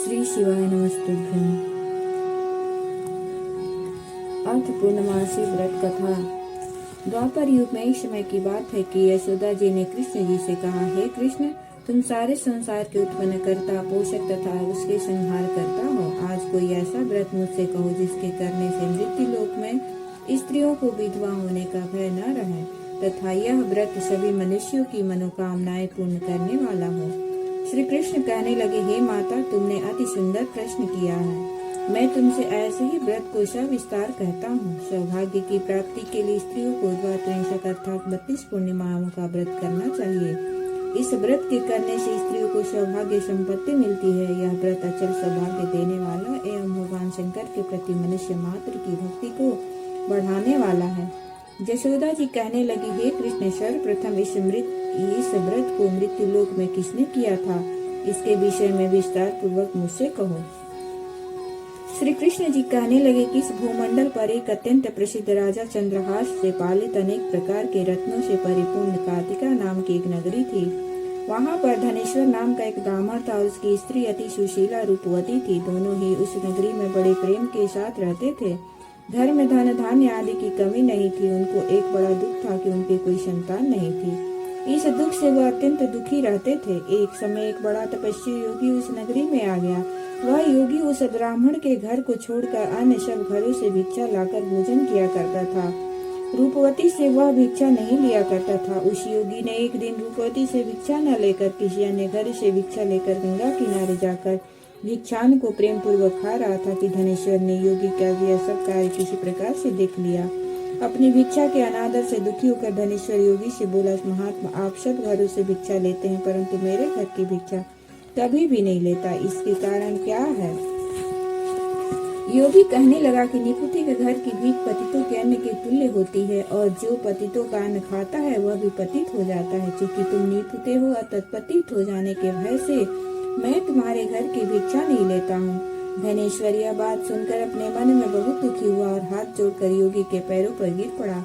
श्री शिवाय नमस्तुभ्यं। अर्थ पूर्णमासी व्रत कथा। द्वापर युग में एक समय की बात है कि यशोदा जी ने कृष्ण जी से कहा, हे कृष्ण, तुम सारे संसार के उत्पन्न करता, पोषक तथा उसके संहार करता हो। आज कोई ऐसा व्रत मुझसे कहो जिसके करने से मृत्यु लोक में स्त्रियों को विधवा होने का भय न रहे, तथा यह व्रत सभी मनुष्यों की मनोकामनाएं पूर्ण करने वाला हो। श्री कृष्ण कहने लगे, हे माता, तुमने अति सुंदर प्रश्न किया है। मैं तुमसे ऐसे ही व्रत को सविस्तार कहता हूँ। सौभाग्य की प्राप्ति के लिए स्त्रियों को द्वात्रिंशक अर्थात 32 पूर्णिमाओं का व्रत करना चाहिए। इस व्रत के करने से स्त्रियों को सौभाग्य संपत्ति मिलती है। यह व्रत अचल सौभाग्य देने वाला एवं भगवान शंकर के प्रति मनुष्य मात्र की भक्ति को बढ़ाने वाला है। यशोदा जी कहने लगी, हे कृष्ण, सर्वप्रथम इस व्रत को मृत्यु लोक में किसने किया था, इसके विषय में विस्तार पूर्वक मुझसे कहो। श्री कृष्ण जी कहने लगे कि इस भूमंडल पर एक अत्यंत प्रसिद्ध राजा चंद्रहास से पालित अनेक प्रकार के रत्नों से परिपूर्ण कार्तिका नाम की एक नगरी थी। वहाँ पर धनेश्वर नाम का एक ब्राह्मण था और उसकी स्त्री अति सुशीला रूपवती थी। दोनों ही उस नगरी में बड़े प्रेम के साथ रहते थे। घर में धन धान्य आदि की कमी नहीं थी। उनको एक बड़ा दुख था कि उनकी कोई संतान नहीं थी। इस दुख से वह अत्यंत दुखी रहते थे। एक समय एक बड़ा तपस्वी योगी उस नगरी में आ गया। वह योगी उस ब्राह्मण के घर को छोड़कर अन्य सब घरों से भिक्षा लाकर भोजन किया करता था। रूपवती से वह भिक्षा नहीं लिया करता था। उस योगी ने एक दिन रूपवती से भिक्षा न लेकर किसी अन्य घर से भिक्षा लेकर गंगा किनारे जाकर भिक्षान को प्रेम पूर्वक खा रहा था कि धनेश्वर ने योगी का यह सब कार्य किसी प्रकार से देख लिया। अपनी भिक्षा के अनादर से दुखी होकर धनेश्वर योगी से बोला, महात्मा, आप सब घरों से भिक्षा लेते हैं परंतु मेरे घर की भिक्षा कभी भी नहीं लेता, इसके कारण क्या है? योगी कहने लगा कि निपुति के घर की भीख पतितों के अन्न के तुल्य होती है और जो पतितों का अन्न खाता है वह भी पतित हो जाता है। चूंकि तुम निपुते हो अतः पतित हो जाने के भय से मैं तुम्हारे घर की भिक्षा नहीं लेता हूँ। धनेश्वर यह बात सुनकर अपने मन में बहुत दुखी हुआ और हाथ जोड़कर योगी के पैरों पर गिर पड़ा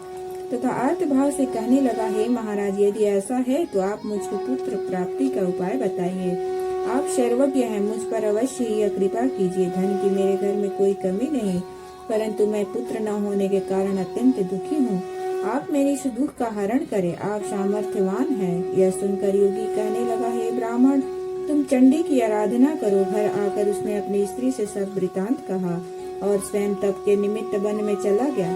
तथा आर्त भाव से कहने लगा, हे महाराज, यदि ऐसा है तो आप मुझको पुत्र प्राप्ति का उपाय बताइए। आप सर्वज्ञ हैं, मुझ पर अवश्य ही कृपा कीजिए। धन की मेरे घर में कोई कमी नहीं, परंतु मैं पुत्र न होने के कारण अत्यंत दुखी हूँ। आप मेरे इस दुख का हरण करें, आप सामर्थ्यवान हैं। यह सुनकर योगी कहने लगा, हे ब्राह्मण, तुम चंडी की आराधना करो। घर आकर उसने अपनी स्त्री से सब वृतांत कहा और स्वयं तप के निमित्त वन में चला गया।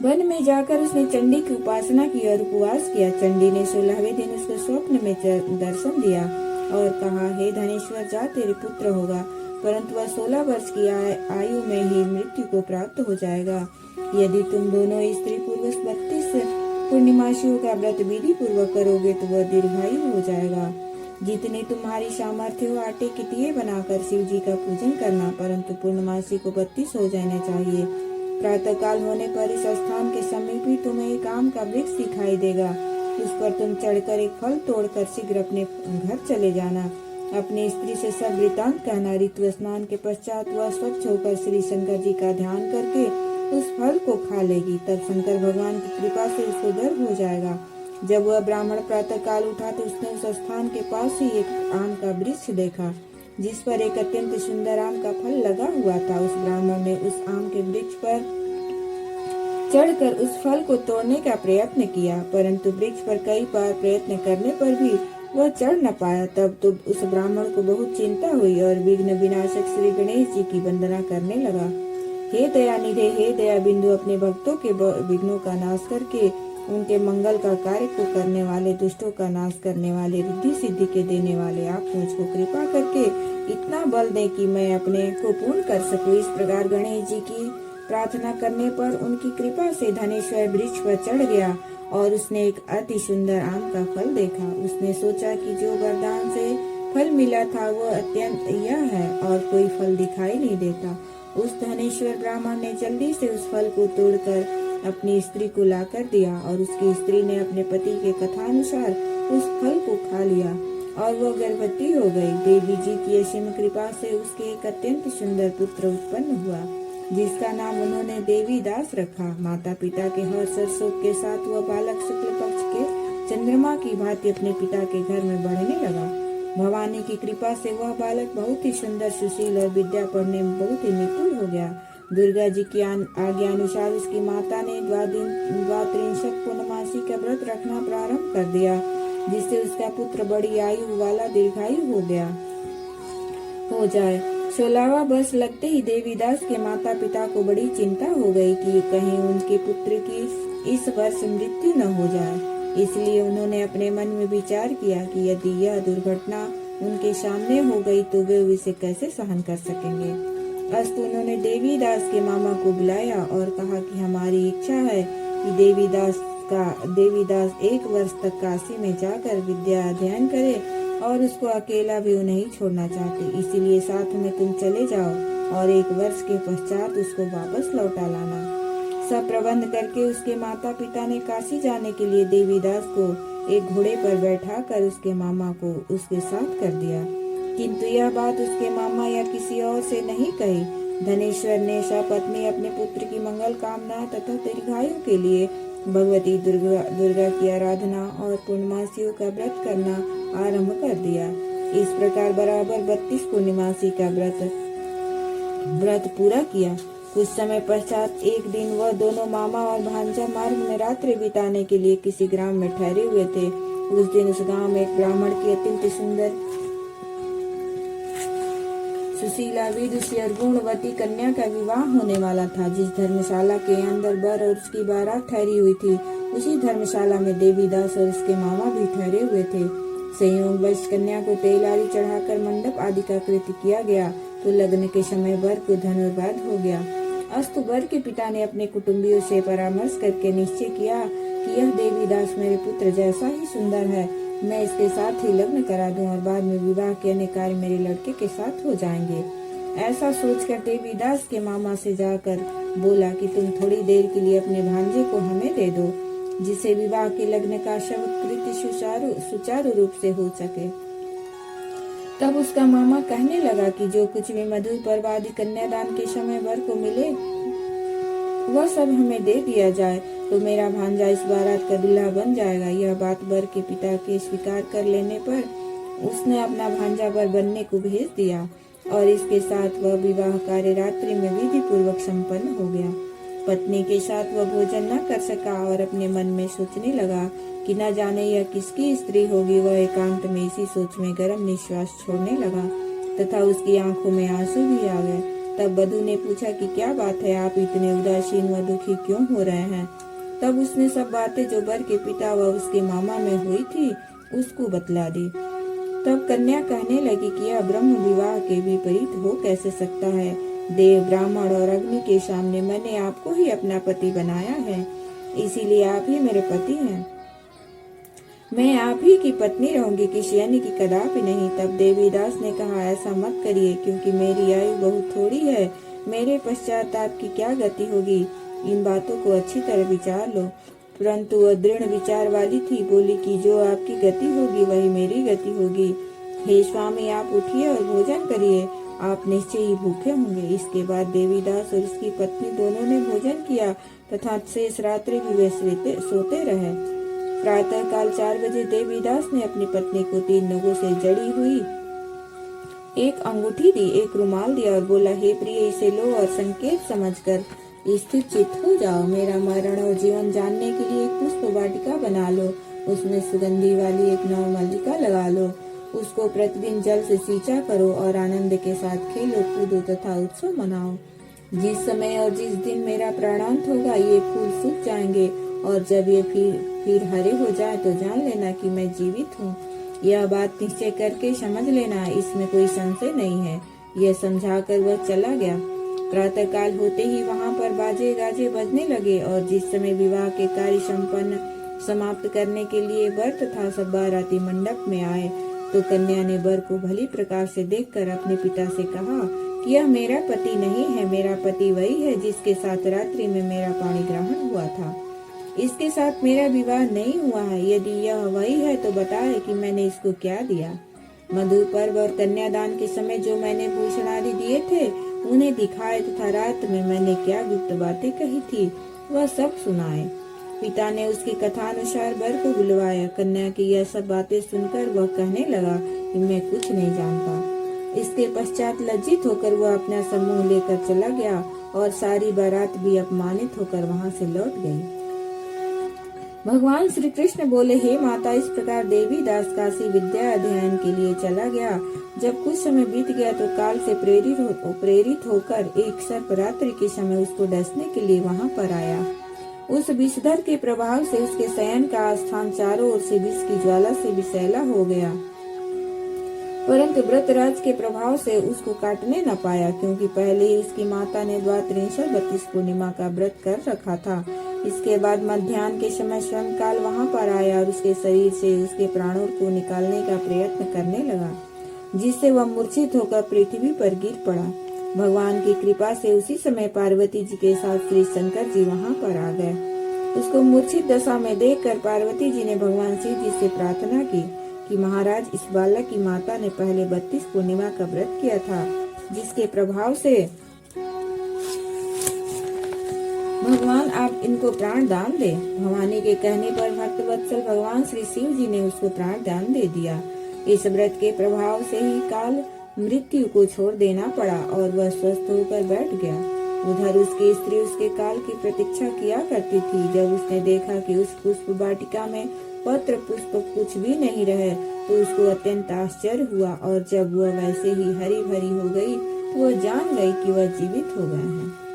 वन में जाकर उसने चंडी की उपासना की और उपवास किया। चंडी ने 16वें दिन उसको स्वप्न में दर्शन दिया और कहा, हे धनेश्वर, जा, तेरे पुत्र होगा, परंतु वह 16 वर्ष की आयु में ही मृत्यु को प्राप्त हो जाएगा। यदि तुम दोनों स्त्री पुरुष 32 पूर्णिमासियों का व्रत विधि पूर्वक करोगे तो वह दीर्घायु हो जाएगा। जितनी तुम्हारी सामर्थ्य हो आटे की दिए बनाकर शिव जी का पूजन करना, परंतु पूर्णमासी को 32 हो जाना चाहिए। प्रातः काल होने पर इस स्थान के समीप ही तुम्हें एक आम का वृक्ष दिखाई देगा। उस पर तुम चढ़कर एक फल तोड़कर शीघ्र अपने घर चले जाना। अपनी स्त्री से सब वृतांत कहना। ऋतु स्नान के पश्चात वह स्वच्छ होकर श्री शंकर जी का ध्यान करके उस फल को खा लेगी। तब शंकर भगवान की कृपा से उसको गर्भ हो जाएगा। जब वह ब्राह्मण प्रातः काल उठा तो उसने उस स्थान के पास ही एक आम का वृक्ष देखा जिस पर एक अत्यंत सुंदर आम का फल लगा हुआ था। उस ब्राह्मण ने उस आम के वृक्ष पर चढ़कर उस फल को तोड़ने का प्रयत्न किया, परंतु वृक्ष पर कई बार प्रयत्न करने पर भी वह चढ़ न पाया। तब तो उस ब्राह्मण को बहुत चिंता हुई और विघ्न विनाशक श्री गणेश जी की वंदना करने लगा। हे दयानिधे, हे दया बिंदु, अपने भक्तों के विघ्नों का नाश करके उनके मंगल का कार्य को करने वाले, दुष्टों का नाश करने वाले, रिद्धि सिद्धि के देने वाले, आप मुझको कृपा करके इतना बल दें कि मैं अपने को पूर्ण कर सकूं। इस प्रकार गणेश जी की प्रार्थना करने पर उनकी कृपा से धनेश्वर वृक्ष पर चढ़ गया और उसने एक अति सुंदर आम का फल देखा। उसने सोचा कि जो वरदान से फल मिला था वह अत्यंत यह है और कोई फल दिखाई नहीं देता। उस धनेश्वर ब्राह्मण ने जल्दी से उस फल को तोड़कर अपनी स्त्री को लाकर दिया और उसकी स्त्री ने अपने पति के कथानुसार उस फल को खा लिया और वह गर्भवती हो गई। देवी जी की असीम कृपा से उसके एक अत्यंत सुंदर पुत्र उत्पन्न हुआ जिसका नाम उन्होंने देवी दास रखा। माता पिता के हर्ष और शोक के साथ वह बालक शुक्ल पक्ष के चंद्रमा की भांति अपने पिता के घर में बढ़ने लगा। भवानी की कृपा से वह बालक बहुत ही सुंदर, सुशील और विद्या पढ़ने में बहुत ही निपुण हो गया। दुर्गा जी की आज्ञा अनुसार उसकी माता ने द्वात्रिंशक पूर्णमासी का व्रत रखना प्रारंभ कर दिया, जिससे उसका पुत्र बड़ी आयु वाला दीर्घायु हो जाए। 16वां वर्ष लगते ही देवीदास के माता पिता को बड़ी चिंता हो गई कि कहीं उनके पुत्र की इस वर्ष मृत्यु न हो जाए। इसलिए उन्होंने अपने मन में विचार किया कि यदि यह दुर्घटना उनके सामने हो गई तो वे इसे कैसे सहन कर सकेंगे। अस्तु उन्होंने देवीदास के मामा को बुलाया और कहा कि हमारी इच्छा है कि देवीदास 1 वर्ष तक काशी में जाकर विद्या अध्ययन करे और उसको अकेला भी नहीं छोड़ना चाहते, इसीलिए साथ में तुम चले जाओ और 1 वर्ष के पश्चात उसको वापस लौटा लाना। सब प्रबंध करके उसके माता पिता ने काशी जाने के लिए देवीदास को एक घोड़े पर बैठाकर उसके मामा को उसके साथ कर दिया, किंतु यह बात उसके मामा या किसी और से नहीं कही। धनेश्वर ने सपत्नी अपने पुत्र की मंगल कामना तथा दीर्घायु के लिए भगवती दुर्गा की आराधना और पूर्णमासियों का व्रत करना आरंभ कर दिया। इस प्रकार बराबर 32 पूर्णिमासी का व्रत पूरा किया। कुछ समय पश्चात एक दिन वह दोनों मामा और भांजा मार्ग में रात्रि बिताने के लिए किसी ग्राम में ठहरे हुए थे। उस दिन उस गांव में एक ब्राह्मण की अत्यंत सुंदर, सुशीला, विदुषी और गुणवती कन्या का विवाह होने वाला था। जिस धर्मशाला के अंदर वर और उसकी बारात ठहरी हुई थी, उसी धर्मशाला में देवीदास और उसके मामा भी ठहरे हुए थे। संयोगवश कन्या को तेल आदि चढ़ाकर मंडप आदि का कृत्य किया गया तो लग्न के समय वर को धनुर्वाद हो गया। अस्तु वर के पिता ने अपने कुटुंबियों से परामर्श करके निश्चय किया कि यह देवीदास मेरे पुत्र जैसा ही सुंदर है, मैं इसके साथ ही लग्न करा दूं और बाद में विवाह के अन्य कार्य मेरे लड़के के साथ हो जाएंगे। ऐसा सोचकर देवीदास के मामा से जाकर बोला कि तुम थोड़ी देर के लिए अपने भांजे को हमें दे दो, जिससे विवाह के लग्न का शव कृत्य सुचारू रूप से हो सके। तब उसका मामा कहने लगा कि जो कुछ भी मधुर पर्व आदि कन्यादान के समय वर को मिले वह सब हमें दे दिया जाए तो मेरा भांजा इस बारात का दूल्हा बन जाएगा। यह बात वर के पिता के स्वीकार कर लेने पर उसने अपना भांजा वर बनने को भेज दिया और इसके साथ वह विवाह कार्य रात्रि में विधि पूर्वक संपन्न हो गया। पत्नी के साथ वह भोजन न कर सका और अपने मन में सोचने लगा कि न जाने यह किसकी स्त्री होगी। वह एकांत में इसी सोच में गर्म निश्वास छोड़ने लगा तथा उसकी आंखों में आंसू भी आ गए। तब वधू ने पूछा कि क्या बात है, आप इतने उदासीन व दुखी क्यों हो रहे हैं। तब उसने सब बातें जो वर के पिता व उसके मामा में हुई थी उसको बतला दी। तब कन्या कहने लगी कि यह ब्रह्म विवाह के विपरीत हो कैसे सकता है। देव, ब्राह्मण और अग्नि के सामने मैंने आपको ही अपना पति बनाया है, इसीलिए आप ही मेरे पति हैं। मैं आप ही की पत्नी रहूंगी, किसी अन्य की कदापि नहीं। तब देवीदास ने कहा ऐसा मत करिए, क्योंकि मेरी आयु बहुत थोड़ी है, मेरे पश्चात आपकी क्या गति होगी। इन बातों को अच्छी तरह विचार लो। परंतु वह दृढ़ विचार वाली थी, बोली कि जो आपकी गति होगी वही मेरी गति होगी। हे स्वामी, आप उठिए और भोजन करिए, आप निश्चय ही भूखे होंगे। इसके बाद देवीदास और उसकी पत्नी दोनों ने भोजन किया तथा शेष रात्रि भी वे सोते रहे। प्रातः काल 4 बजे देवीदास ने अपनी पत्नी को 3 नगों से जड़ी हुई एक अंगूठी दी, एक रुमाल दिया और बोला, हे प्रिय, इसे लो और संकेत समझकर स्थिर चित्त हो जाओ। मेरा मरण और जीवन जानने के लिए एक पुष्प वाटिका बना लो, उसमें सुगंधी वाली एक नवमल्लिका लगा लो, उसको प्रतिदिन जल से सींचा करो और आनंद के साथ खेलो कूदो तथा उत्सव मनाओ। जिस समय और जिस दिन मेरा प्राणांत होगा ये फूल सूख जाएंगे और जब ये फिर हरे हो जाए तो जान लेना कि मैं जीवित हूँ। यह बात निश्चय करके समझ लेना, इसमें कोई संशय नहीं है। यह समझाकर वह चला गया। प्रातः काल होते ही वहाँ पर बाजे गाजे बजने लगे और जिस समय विवाह के कार्य संपन्न समाप्त करने के लिए वर तथा सब बाराती मंडप में आए तो कन्या ने वर को भली प्रकार से देखकर अपने पिता से कहा कि यह मेरा पति नहीं है, मेरा पति वही है जिसके साथ रात्रि में मेरा पाणी ग्रहण हुआ था। इसके साथ मेरा विवाह नहीं हुआ है। यदि यह वही है तो बताए कि मैंने इसको क्या दिया। मधु पर्व और कन्यादान के समय जो मैंने भूषण आदि दिए थे उन्हें दिखाए तथा रात में मैंने क्या गुप्त बातें कही थी वह सब सुनाए। पिता ने उसकी कथानुसार वर को बुलवाया। कन्या की यह सब बातें सुनकर वह कहने लगा कि मैं कुछ नहीं जानता। इसके पश्चात लज्जित होकर वह अपना समूह लेकर चला गया और सारी बारात भी अपमानित होकर वहां से लौट गई। भगवान श्री कृष्ण बोले, हे माता, इस प्रकार देवी दास काशी विद्या अध्ययन के लिए चला गया। जब कुछ समय बीत गया तो काल से प्रेरित होकर एक सर्प रात्रि के समय उसको डसने के लिए वहां पर आया। उस विषधर के प्रभाव से उसके शयन का स्थान चारों ओर से विष की ज्वाला से विषैला हो गया, परंतु व्रतराज के प्रभाव से उसको काटने न पाया, क्योंकि पहले ही उसकी माता ने द्वात्रिंशत 32 पूर्णिमा का व्रत कर रखा था। इसके बाद मध्याह्न के समय श्रम काल वहां पर आया और उसके शरीर से उसके प्राणों को निकालने का प्रयत्न करने लगा, जिससे वह मूर्छित होकर पृथ्वी पर गिर पड़ा। भगवान की कृपा से उसी समय पार्वती जी के साथ श्री शंकर जी वहां पर आ गए। उसको मूर्छित दशा में देखकर पार्वती जी ने भगवान शिव जी से प्रार्थना की कि महाराज, इस बालक की माता ने पहले 32 पूर्णिमा का व्रत किया था, जिसके प्रभाव से भगवान आप इनको प्राण दान दे। भवानी के कहने पर भक्त वत्सल भगवान श्री शिव जी ने उसको प्राण दान दे दिया। इस व्रत के प्रभाव से ही काल मृत्यु को छोड़ देना पड़ा और वह स्वस्थ होकर बैठ गया। उधर उसकी स्त्री उसके काल की प्रतीक्षा किया करती थी। जब उसने देखा कि उस पुष्प वाटिका में पत्र पुष्प कुछ भी नहीं रहे तो उसको अत्यंत आश्चर्य हुआ, और जब वह वैसे ही हरी भरी हो गई तो वह जान गई कि वह जीवित हो गए हैं।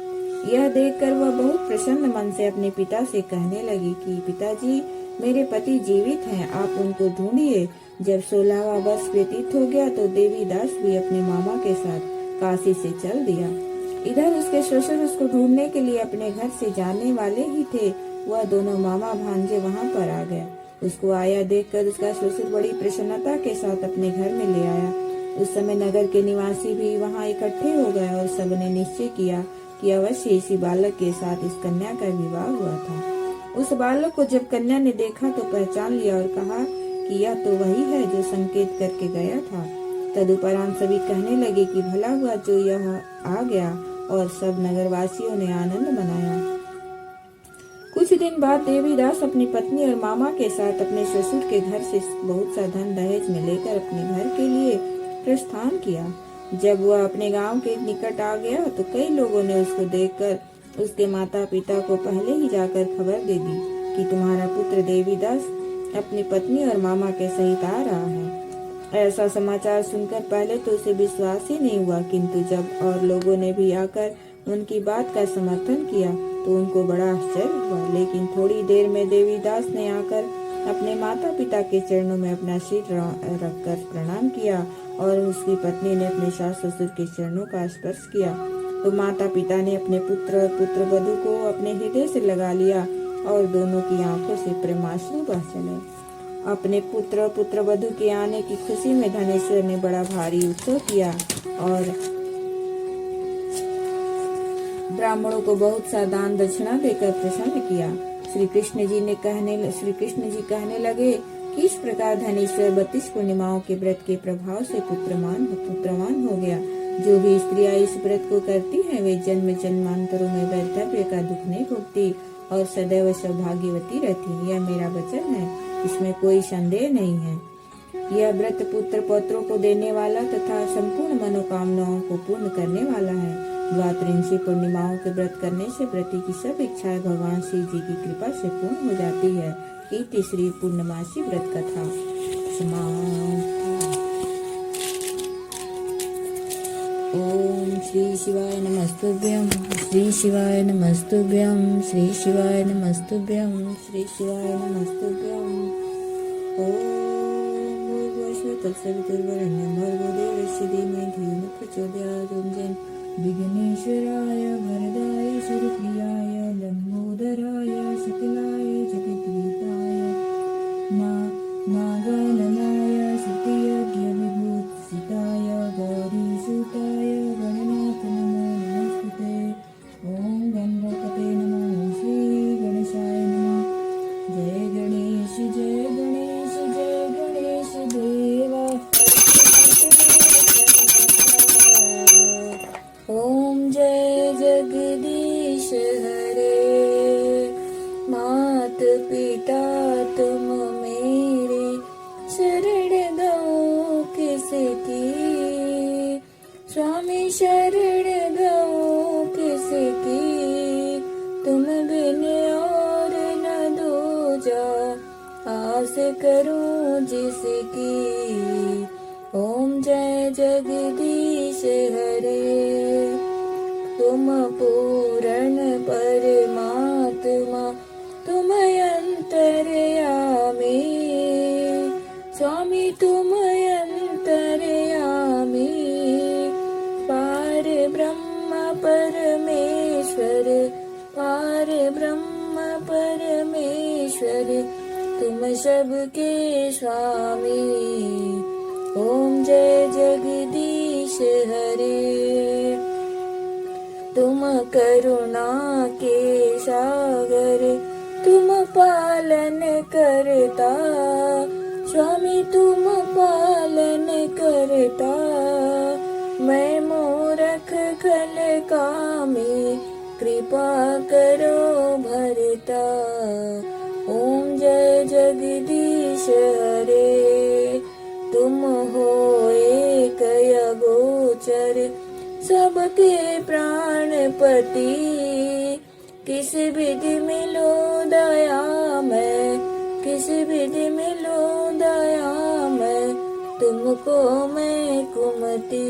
यह देखकर वह बहुत प्रसन्न मन से अपने पिता से कहने लगी कि पिताजी, मेरे पति जीवित हैं, आप उनको ढूंढिए। जब 16वां वर्ष व्यतीत हो गया तो देवी दास भी अपने मामा के साथ काशी से चल दिया। इधर उसके ससुर उसको ढूंढने के लिए अपने घर से जाने वाले ही थे। वह दोनों मामा भांजे वहां पर आ गए। उसको आया देखकर उसका ससुर बड़ी प्रसन्नता के साथ अपने घर में ले आया। उस समय नगर के निवासी भी वहां इकट्ठे हो गए और सबने निश्चय किया कि अवश्य इसी बालक के साथ इस कन्या का विवाह हुआ था। उस बालक को जब कन्या ने देखा तो पहचान लिया और कहा कि यह तो वही है जो संकेत करके गया था। तदुपरांत सभी कहने लगे कि भला हुआ जो यह आ गया, और सब नगरवासियों ने आनंद मनाया। कुछ दिन बाद देवीदास अपनी पत्नी और मामा के साथ अपने ससुर के घर से बहुत सा धन दहेज में लेकर अपने घर के लिए प्रस्थान किया। जब वह अपने गांव के निकट आ गया तो कई लोगों ने उसको देखकर उसके माता पिता को पहले ही जाकर खबर दे दी कि तुम्हारा पुत्र देवीदास अपनी पत्नी और मामा के सहित आ रहा है। ऐसा समाचार सुनकर पहले तो उसे विश्वास ही नहीं हुआ, किंतु जब और लोगों ने भी आकर उनकी बात का समर्थन किया तो उनको बड़ा आश्चर्य हुआ। लेकिन थोड़ी देर में देवीदास ने आकर अपने माता पिता के चरणों में अपना सिर रखकर प्रणाम किया और उसकी पत्नी ने अपने सास ससुर के चरणों का स्पर्श किया तो माता पिता ने अपने पुत्र और पुत्र वधू को अपने हृदय से लगा लिया और दोनों की आंखों से प्रेमाश्रु बह चले। अपने पुत्र और पुत्र वधू के आने की खुशी में धनेश्वर ने बड़ा भारी उत्सव किया और ब्राह्मणों को बहुत सा दान दक्षिणा देकर प्रसन्न किया। श्री कृष्ण जी कहने लगे कि इस प्रकार धनेश्वर 32 पूर्णिमाओं के व्रत के प्रभाव से पुत्रवान हो गया। जो भी स्त्रियां इस व्रत को करती हैं वे जन्म जन्मांतरों में वैधव्य का दुख नहीं भोगती और सदैव सौभाग्यवती रहती है। यह मेरा वचन है, इसमें कोई संदेह नहीं है। यह व्रत पुत्र पौत्रों को देने वाला तथा संपूर्ण मनोकामनाओं को पूर्ण करने वाला है। द्वात्रिंशी पूर्णिमाओं के व्रत करने से व्रती की सब इच्छाएं भगवान शिव जी की कृपा से पूर्ण हो जाती है। इति श्री पूर्णमासी व्रत कथा समाप्त। ओम श्री शिवाय नमस्तुभ्यं, श्री शिवाय नमस्तुभ्यं, श्री शिवाय नमस्तुभ्यं, श्री शिवाय नमस्तुभ्यं। ओम भूर्भुवस्सुः तत्सवितुर्वरेण्यं भर्गो देवस्य धीमहि धियो न प्रचोदयात्। ओम जय विघ्नेश्वराय वरदाय सुरप्रियाय लंबोदराय सकलाय जगद्गीताय नागाननाय सत्यज्ञ विभूषिताय गौरीसुताय गणनाथ नमो नमस्ते। ओम गणपते नमः, श्री गणेशाय नमः। जय गणेश जय गणेश जय गणेश देवा। ओम जय जगदीश स्वामी शरण गऊं किसकी, तुम बिन और न दूजा, आस करूं जिसकी। ओम जय जगदीश हरे, तुम पूर्ण परमात्मा, तुम अंतर्यामी, स्वामी तुम अंतर्यामी। पार ब्रह्म परमेश्वर, पार ब्रह्म परमेश्वर, तुम सबके स्वामी। ओम जय जगदीश हरे, तुम करुणा के सागर, तुम पालन करता, स्वामी तुम पालन करता। मैं मूर्ख खल कामी, कृपा करो भरता। ओम जय जगदीश हरे, तुम हो एक अगोचर, सबके प्राणपति। किस विधि मिलो दया मैं, किस विधि मिलो दया मैं, तुमको मैं कुमति।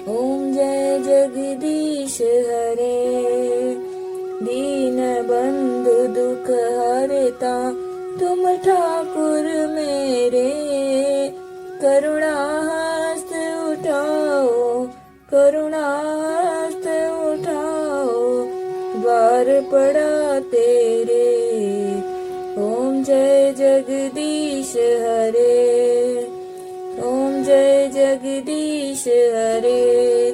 ओम जय जगदीश हरे, दीन बंधु दुख हरता, तुम ठाकुर मेरे। करुणा हस्त उठाओ, करुणा हस्त उठाओ, द्वार पड़ा तेरे। ओम जय जगदीश हरे, ओम जय जगदीश हरे।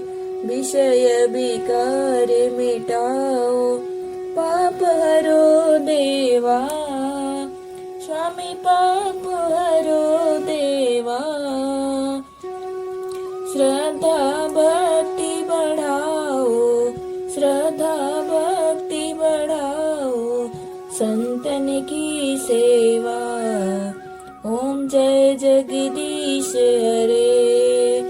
विषय विकार मिटाओ, पाप हरो देवा, स्वामी पाप हरो देवा। श्रद्धा भक्ति बढ़ाओ, श्रद्धा भक्ति बढ़ाओ, संतन की सेवा। ओम जय जगदीश हरे,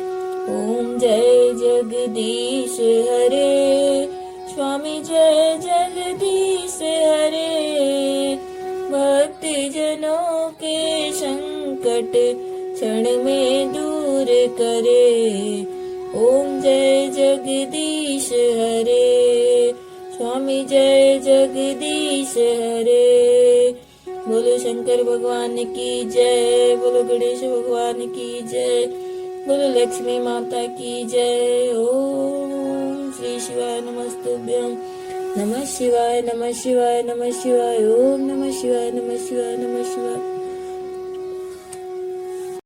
ओम जय जगदीश हरे, स्वामी जय जगदीश हरे। भक्ति जनों के संकट क्षण में दूर करे। ओम जय जगदीश हरे, स्वामी जय जगदीश हरे। बोलो शंकर भगवान की जय, बोलो गणेश भगवान की जय, बोलो लक्ष्मी माता की जय। ओम श्री शिवाय नमस्तुभ्यं। नमः शिवाय, नमः शिवाय, नमः शिवाय। ओम नमः शिवाय, नमः शिवाय, नमः शिवाय।